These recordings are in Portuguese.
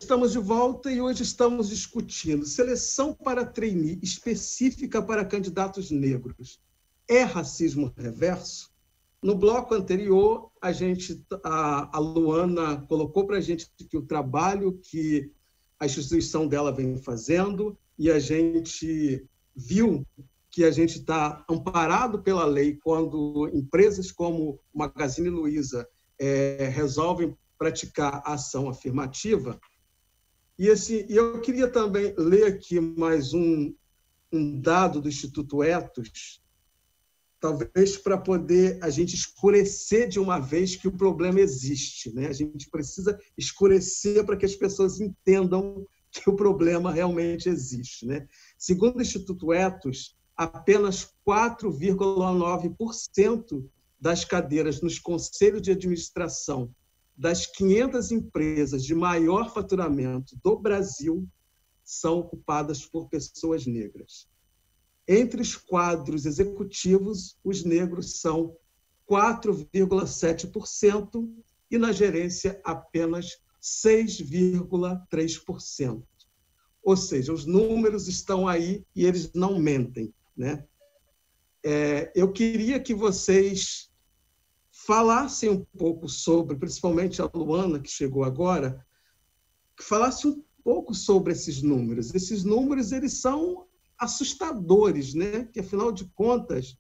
Estamos de volta e hoje estamos discutindo seleção para trainee específica para candidatos negros. É racismo reverso? No bloco anterior, a Luana colocou para a gente que o trabalho que a instituição dela vem fazendo, e a gente viu que a gente está amparado pela lei quando empresas como Magazine Luiza resolvem praticar ação afirmativa. E eu queria também ler aqui mais um dado do Instituto Ethos, talvez para poder a gente escurecer de uma vez que o problema existe, né? A gente precisa escurecer para que as pessoas entendam que o problema realmente existe, né? Segundo o Instituto Ethos, apenas 4,9% das cadeiras nos conselhos de administração das 500 empresas de maior faturamento do Brasil são ocupadas por pessoas negras. Entre os quadros executivos, os negros são 4,7% e na gerência apenas 6,3%. Ou seja, os números estão aí e eles não mentem, né? Eu queria que vocês falassem um pouco sobre, principalmente a Luana, que chegou agora, que falasse um pouco sobre esses números. Esses números, eles são assustadores, né? Que, afinal de contas,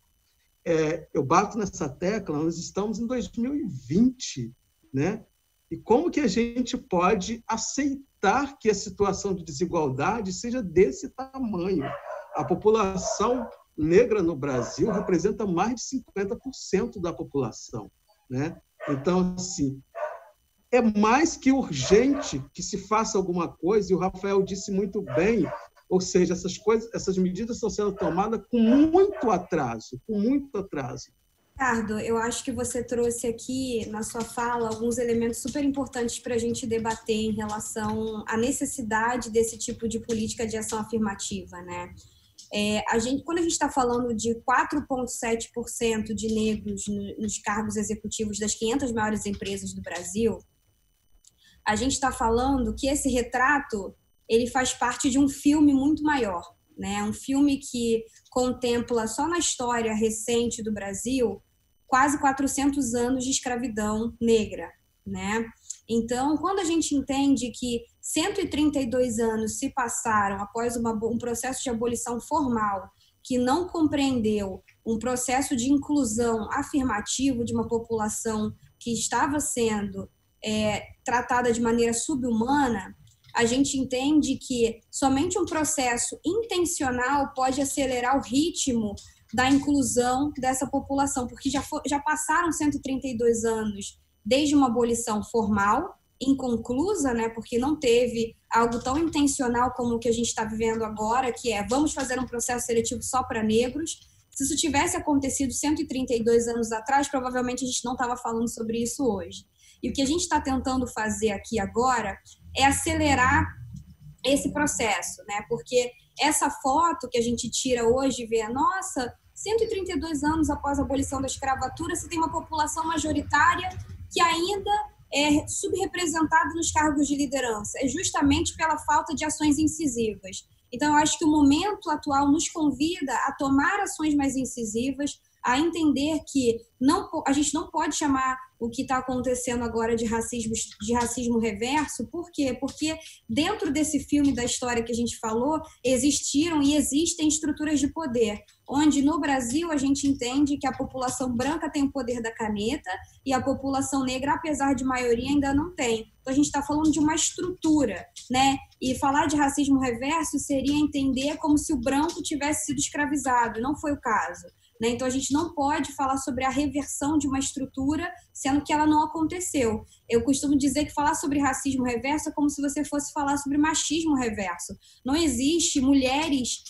eu bato nessa tecla, nós estamos em 2020, né? E como que a gente pode aceitar que a situação de desigualdade seja desse tamanho? A população negra no Brasil representa mais de 50% da população, né? Então, assim, é mais que urgente que se faça alguma coisa, e o Rafael disse muito bem, ou seja, essas medidas estão sendo tomadas com muito atraso, com muito atraso. Ricardo, eu acho que você trouxe aqui na sua fala alguns elementos super importantes para a gente debater em relação à necessidade desse tipo de política de ação afirmativa, né? Quando a gente está falando de 4,7% de negros nos cargos executivos das 500 maiores empresas do Brasil, a gente está falando que esse retrato ele faz parte de um filme muito maior, né? Um filme que contempla só na história recente do Brasil quase 400 anos de escravidão negra, né? Então, quando a gente entende que 132 anos se passaram após um processo de abolição formal que não compreendeu um processo de inclusão afirmativo de uma população que estava sendo tratada de maneira subhumana, a gente entende que somente um processo intencional pode acelerar o ritmo da inclusão dessa população, porque já passaram 132 anos desde uma abolição formal, inconclusa, né, porque não teve algo tão intencional como o que a gente está vivendo agora, que vamos fazer um processo seletivo só para negros. Se isso tivesse acontecido 132 anos atrás, provavelmente a gente não estava falando sobre isso hoje. E o que a gente está tentando fazer aqui agora é acelerar esse processo, né? Porque essa foto que a gente tira hoje e vê, nossa, 132 anos após a abolição da escravatura, você tem uma população majoritária que ainda é subrepresentada nos cargos de liderança. É justamente pela falta de ações incisivas. Então, eu acho que o momento atual nos convida a tomar ações mais incisivas, a entender que a gente não pode chamar o que está acontecendo agora de racismo reverso. Por quê? Porque dentro desse filme da história que a gente falou, existiram e existem estruturas de poder, onde no Brasil a gente entende que a população branca tem o poder da caneta e a população negra, apesar de maioria, ainda não tem. Então a gente está falando de uma estrutura, né? E falar de racismo reverso seria entender como se o branco tivesse sido escravizado, não foi o caso. Então, a gente não pode falar sobre a reversão de uma estrutura, sendo que ela não aconteceu. Eu costumo dizer que falar sobre racismo reverso é como se você fosse falar sobre machismo reverso. Não existe mulheres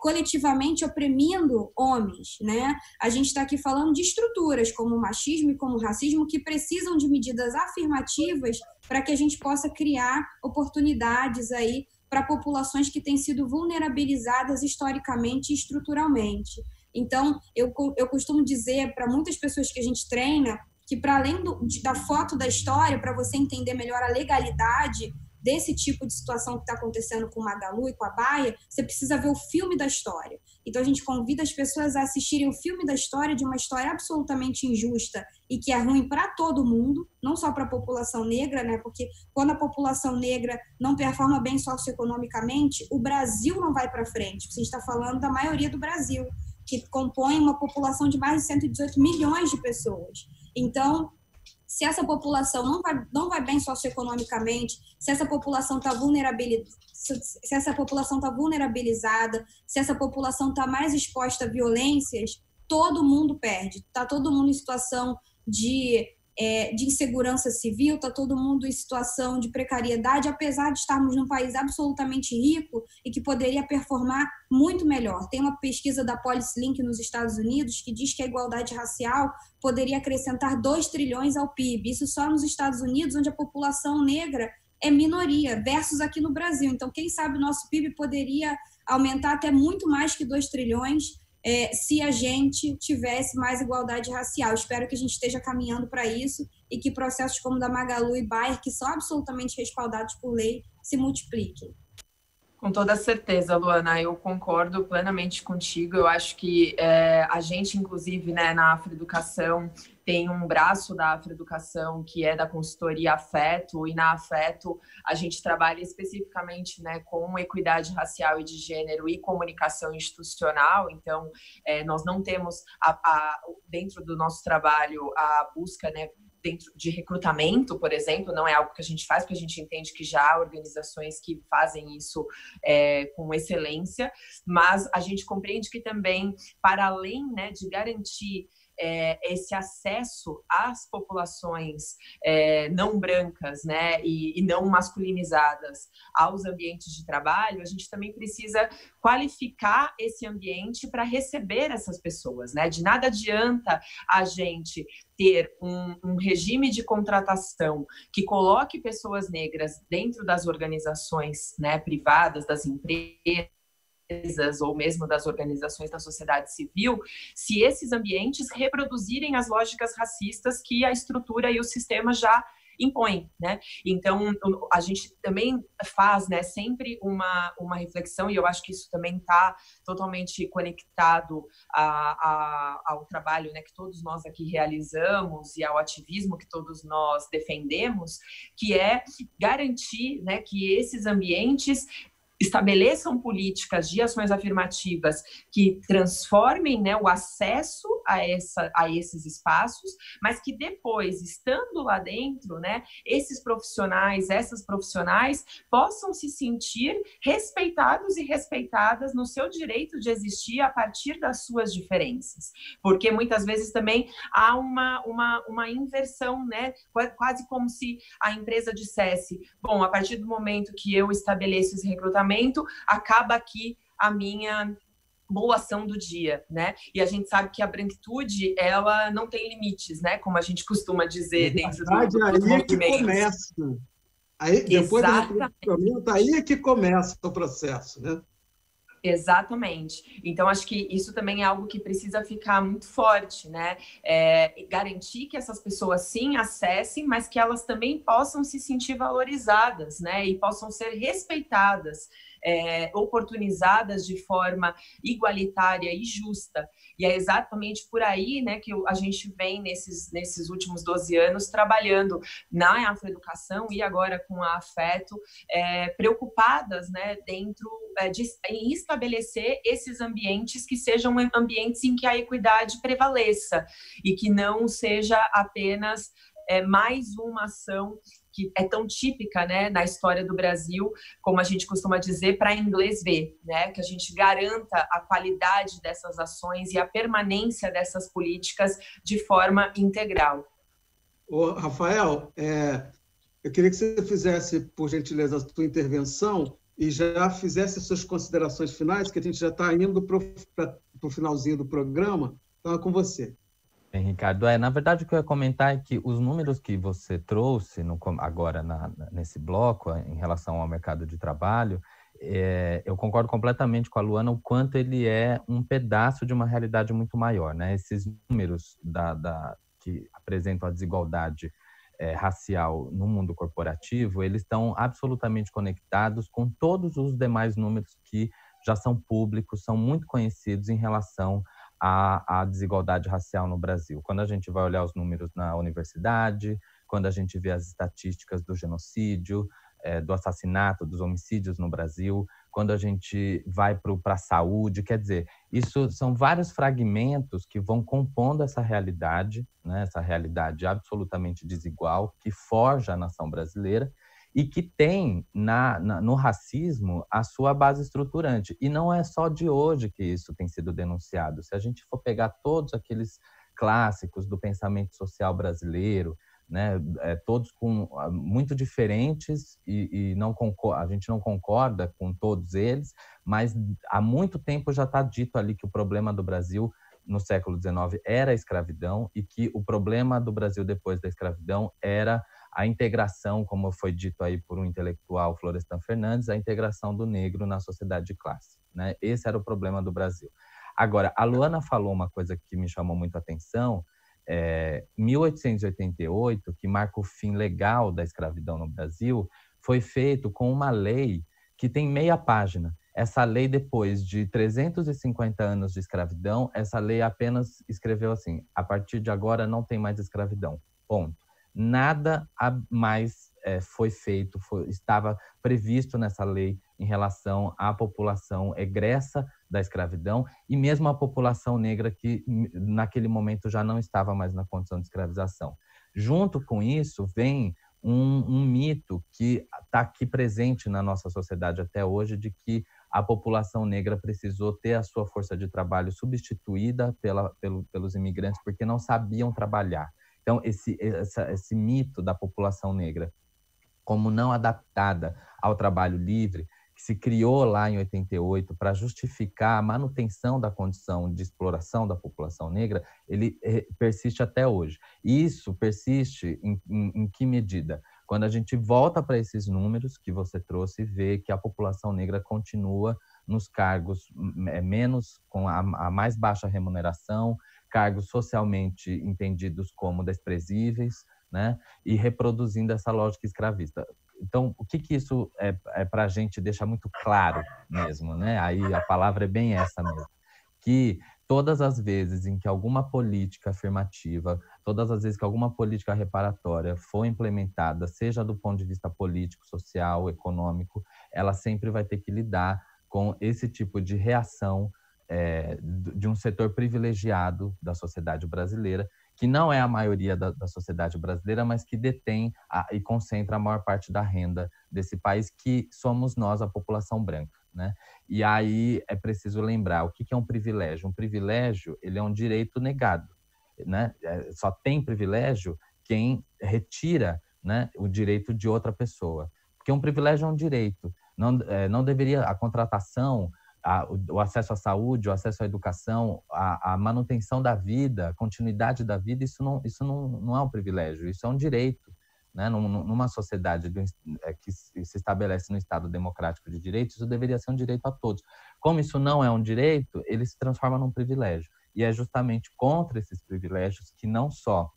coletivamente oprimindo homens, né? A gente está aqui falando de estruturas como o machismo e como o racismo que precisam de medidas afirmativas para que a gente possa criar oportunidades aí para populações que têm sido vulnerabilizadas historicamente e estruturalmente. Então, eu costumo dizer para muitas pessoas que a gente treina que, para além da foto da história, para você entender melhor a legalidade desse tipo de situação que está acontecendo com o Magalu e com a Baia, você precisa ver o filme da história. Então, a gente convida as pessoas a assistirem o filme da história, de uma história absolutamente injusta e que é ruim para todo mundo, não só para a população negra, né? Porque quando a população negra não performa bem socioeconomicamente, o Brasil não vai para frente. Você está falando da maioria do Brasil, que compõe uma população de mais de 118 milhões de pessoas. Então, se essa população não vai bem socioeconomicamente, se essa população está vulnerabilizada, se essa população está mais exposta a violências, todo mundo perde. Está todo mundo em situação de insegurança civil, está todo mundo em situação de precariedade, apesar de estarmos num país absolutamente rico e que poderia performar muito melhor. Tem uma pesquisa da PolicyLink nos Estados Unidos que diz que a igualdade racial poderia acrescentar 2 trilhões ao PIB. Isso só nos Estados Unidos, onde a população negra é minoria, versus aqui no Brasil. Então, quem sabe o nosso PIB poderia aumentar até muito mais que 2 trilhões se a gente tivesse mais igualdade racial. Espero que a gente esteja caminhando para isso e que processos como o da Magalu e Bayer, que são absolutamente respaldados por lei, se multipliquem. Com toda certeza, Luana, eu concordo plenamente contigo. Eu acho que a gente, inclusive, né, na Afroeducação, tem um braço da Afroeducação que é da consultoria Afeto, e na Afeto a gente trabalha especificamente, né, com equidade racial e de gênero e comunicação institucional. Então, nós não temos, dentro do nosso trabalho, a busca, né, dentro de recrutamento, por exemplo, não é algo que a gente faz, porque a gente entende que já há organizações que fazem isso com excelência, mas a gente compreende que também, para além, né, de garantir esse acesso às populações não brancas, né, e não masculinizadas aos ambientes de trabalho, a gente também precisa qualificar esse ambiente para receber essas pessoas, né? De nada adianta a gente ter um regime de contratação que coloque pessoas negras dentro das organizações, né, privadas, das empresas, ou mesmo das organizações da sociedade civil, se esses ambientes reproduzirem as lógicas racistas que a estrutura e o sistema já impõem, né? Então, a gente também faz, né, sempre uma reflexão, e eu acho que isso também está totalmente conectado ao trabalho, né, que todos nós aqui realizamos e ao ativismo que todos nós defendemos, que é garantir, né, que esses ambientes estabeleçam políticas de ações afirmativas que transformem, né, o acesso a esses espaços, mas que depois, estando lá dentro, né, esses profissionais, essas profissionais possam se sentir respeitados e respeitadas no seu direito de existir a partir das suas diferenças. Porque muitas vezes também há uma inversão, né, quase como se a empresa dissesse, bom, a partir do momento que eu estabeleço esse recrutamento, acaba aqui a minha boa ação do dia, né? E a gente sabe que a branquitude, ela não tem limites, né? Como a gente costuma dizer dentro dos movimentos. Aí, depois do recrutamento, aí é que começa o processo, né? Exatamente. Então, acho que isso também é algo que precisa ficar muito forte, né? Garantir que essas pessoas, sim, acessem, mas que elas também possam se sentir valorizadas, né? E possam ser respeitadas, oportunizadas de forma igualitária e justa. E é exatamente por aí, né, que a gente vem nesses últimos 12 anos trabalhando na Afroeducação e agora com a Afeto, preocupadas, né, dentro em estabelecer esses ambientes que sejam ambientes em que a equidade prevaleça e que não seja apenas mais uma ação que é tão típica, né, na história do Brasil, como a gente costuma dizer, para inglês ver, né, que a gente garanta a qualidade dessas ações e a permanência dessas políticas de forma integral. Ô, Rafael, eu queria que você fizesse, por gentileza, a sua intervenção e já fizesse as suas considerações finais, que a gente já está indo para o finalzinho do programa. Então, é com você. Bem, Ricardo, na verdade o que eu ia comentar é que os números que você trouxe agora nesse bloco em relação ao mercado de trabalho, eu concordo completamente com a Luana o quanto ele é um pedaço de uma realidade muito maior, né? Esses números que apresentam a desigualdade racial no mundo corporativo, eles estão absolutamente conectados com todos os demais números que já são públicos, são muito conhecidos em relação à desigualdade racial no Brasil. Quando a gente vai olhar os números na universidade, quando a gente vê as estatísticas do genocídio, do assassinato, dos homicídios no Brasil, quando a gente vai para a saúde, quer dizer, isso são vários fragmentos que vão compondo essa realidade, né, essa realidade absolutamente desigual, que forja a nação brasileira e que tem no racismo a sua base estruturante. E não é só de hoje que isso tem sido denunciado. Se a gente for pegar todos aqueles clássicos do pensamento social brasileiro, né, todos muito diferentes e a gente não concorda com todos eles, mas há muito tempo já está dito ali que o problema do Brasil no século XIX era a escravidão e que o problema do Brasil depois da escravidão era a integração, como foi dito aí por um intelectual, Florestan Fernandes, a integração do negro na sociedade de classe, né? Esse era o problema do Brasil. Agora, a Luana falou uma coisa que me chamou muito a atenção. 1888, que marca o fim legal da escravidão no Brasil, foi feito com uma lei que tem meia página. Essa lei, depois de 350 anos de escravidão, essa lei apenas escreveu assim: a partir de agora não tem mais escravidão, ponto. Nada mais foi feito, estava previsto nessa lei em relação à população egressa da escravidão e mesmo a população negra que naquele momento já não estava mais na condição de escravização. Junto com isso vem um mito que está aqui presente na nossa sociedade até hoje, de que a população negra precisou ter a sua força de trabalho substituída pelos imigrantes porque não sabiam trabalhar. Então, esse mito da população negra como não adaptada ao trabalho livre, que se criou lá em 88 para justificar a manutenção da condição de exploração da população negra, ele persiste até hoje. E isso persiste em que medida? Quando a gente volta para esses números que você trouxe e vê que a população negra continua nos cargos com a mais baixa remuneração, cargos socialmente entendidos como desprezíveis, né? E reproduzindo essa lógica escravista. Então, o que isso é para a gente deixar muito claro mesmo, né? Aí a palavra é bem essa mesmo, que todas as vezes em que alguma política afirmativa, todas as vezes que alguma política reparatória for implementada, seja do ponto de vista político, social, econômico, ela sempre vai ter que lidar com esse tipo de reação de um setor privilegiado da sociedade brasileira, que não é a maioria da sociedade brasileira, mas que detém e concentra a maior parte da renda desse país, que somos nós, a população branca, né? E aí é preciso lembrar, o que é um privilégio? Um privilégio, ele é um direito negado, né? Só tem privilégio quem retira, né, o direito de outra pessoa. Porque um privilégio é um direito. Não deveria a contratação, o acesso à saúde, o acesso à educação, a manutenção da vida, a continuidade da vida, isso não é um privilégio, isso é um direito, né? Numa sociedade que se estabelece no Estado democrático de direitos, isso deveria ser um direito a todos. Como isso não é um direito, ele se transforma num privilégio. E é justamente contra esses privilégios que não só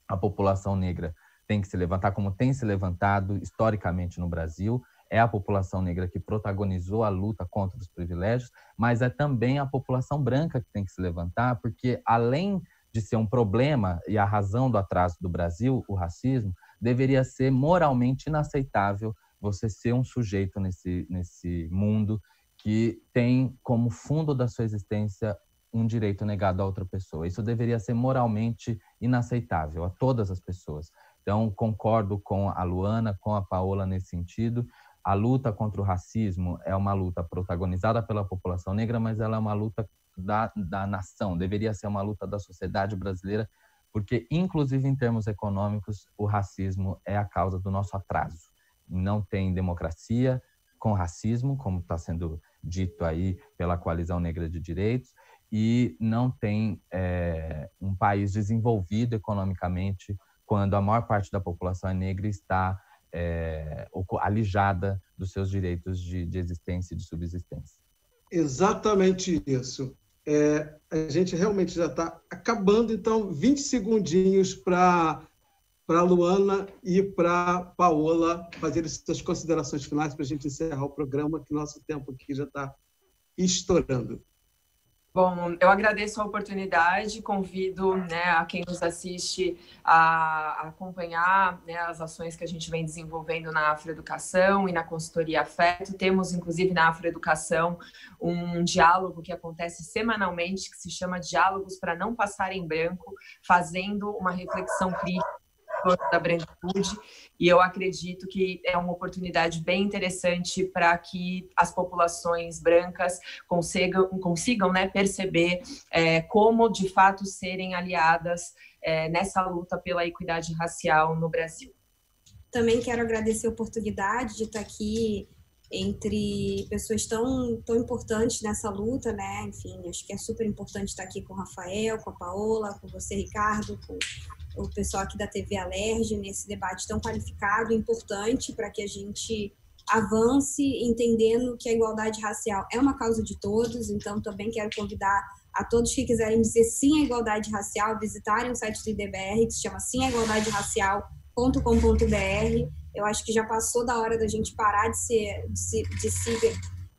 a população negra tem que se levantar, como tem se levantado historicamente no Brasil. É a população negra que protagonizou a luta contra os privilégios, mas é também a população branca que tem que se levantar, porque além de ser um problema e a razão do atraso do Brasil, o racismo, deveria ser moralmente inaceitável você ser um sujeito nesse mundo que tem como fundo da sua existência um direito negado a outra pessoa. Isso deveria ser moralmente inaceitável a todas as pessoas. Então, concordo com a Luana, com a Paola nesse sentido. A luta contra o racismo é uma luta protagonizada pela população negra, mas ela é uma luta da nação, deveria ser uma luta da sociedade brasileira, porque, inclusive em termos econômicos, o racismo é a causa do nosso atraso. Não tem democracia com racismo, como está sendo dito aí pela Coalizão Negra de Direitos, e não tem um país desenvolvido economicamente quando a maior parte da população é negra e está alijada dos seus direitos de existência e de subsistência. Exatamente isso. A gente realmente já está acabando, então 20 segundinhos para para a Luana e para a Paola fazerem suas considerações finais para a gente encerrar o programa, que nosso tempo aqui já está estourando. Bom, eu agradeço a oportunidade, convido, né, a quem nos assiste a acompanhar, né, as ações que a gente vem desenvolvendo na Afroeducação e na consultoria Afeto. Temos, inclusive, na Afroeducação, um diálogo que acontece semanalmente, que se chama Diálogos para Não Passar em Branco, fazendo uma reflexão crítica da branquitude, e eu acredito que é uma oportunidade bem interessante para que as populações brancas consigam, né, perceber como, de fato, serem aliadas nessa luta pela equidade racial no Brasil. Também quero agradecer a oportunidade de estar aqui entre pessoas tão importantes nessa luta, né? Enfim, acho que é super importante estar aqui com o Rafael, com a Paola, com você, Ricardo, com o pessoal aqui da TV Alerj, nesse debate tão qualificado e importante para que a gente avance entendendo que a igualdade racial é uma causa de todos. Então, também quero convidar a todos que quiserem dizer sim à igualdade racial, visitarem o site do IDBR, que se chama simagaldaderacial.com.br. Eu acho que já passou da hora da gente parar de se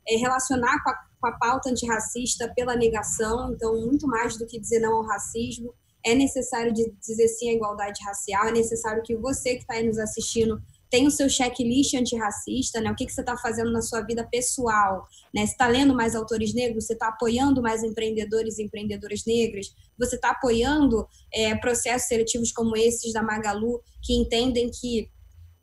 relacionar com a pauta antirracista pela negação. Então, muito mais do que dizer não ao racismo, é necessário dizer sim à igualdade racial, é necessário que você que está aí nos assistindo tenha o seu checklist antirracista, né? O que você está fazendo na sua vida pessoal, né? Você está lendo mais autores negros, você está apoiando mais empreendedores e empreendedoras negras, você está apoiando processos seletivos como esses da Magalu, que entendem que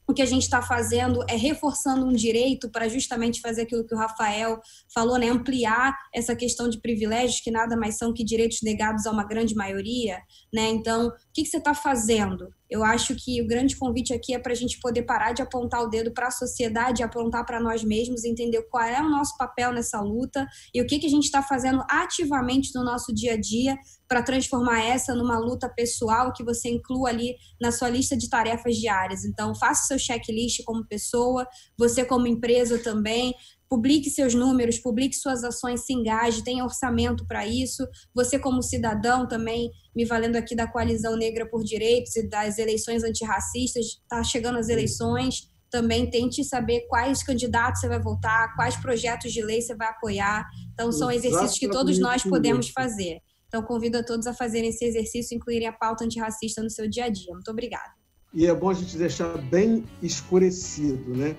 o que a gente está fazendo é reforçando um direito para justamente fazer aquilo que o Rafael falou, né? Ampliar essa questão de privilégios, que nada mais são que direitos negados a uma grande maioria, né? Então, o que você está fazendo? Eu acho que o grande convite aqui é para a gente poder parar de apontar o dedo para a sociedade, apontar para nós mesmos, entender qual é o nosso papel nessa luta e o que a gente está fazendo ativamente no nosso dia a dia para transformar essa numa luta pessoal que você inclua ali na sua lista de tarefas diárias. Então, faça o seu checklist como pessoa, você como empresa também, publique seus números, publique suas ações, se engaje, tenha orçamento para isso. Você como cidadão também, me valendo aqui da Coalizão Negra por Direitos e das eleições antirracistas, está chegando as eleições, também tente saber quais candidatos você vai votar, quais projetos de lei você vai apoiar. Então, são exercícios que todos nós podemos fazer. Então, convido a todos a fazerem esse exercício e incluírem a pauta antirracista no seu dia a dia. Muito obrigada. E é bom a gente deixar bem escurecido, né?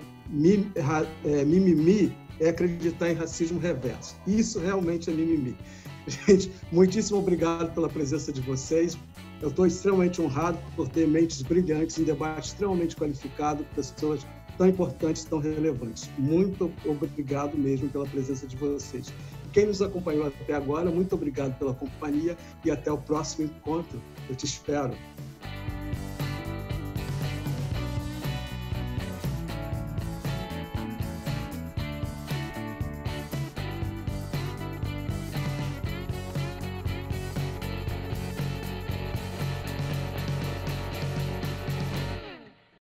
Mimimi é acreditar em racismo reverso. Isso realmente é mimimi. Gente, muitíssimo obrigado pela presença de vocês. Eu estou extremamente honrado por ter mentes brilhantes, um debate extremamente qualificado, pessoas tão importantes, tão relevantes. Muito obrigado mesmo pela presença de vocês. Quem nos acompanhou até agora, muito obrigado pela companhia e até o próximo encontro. Eu te espero.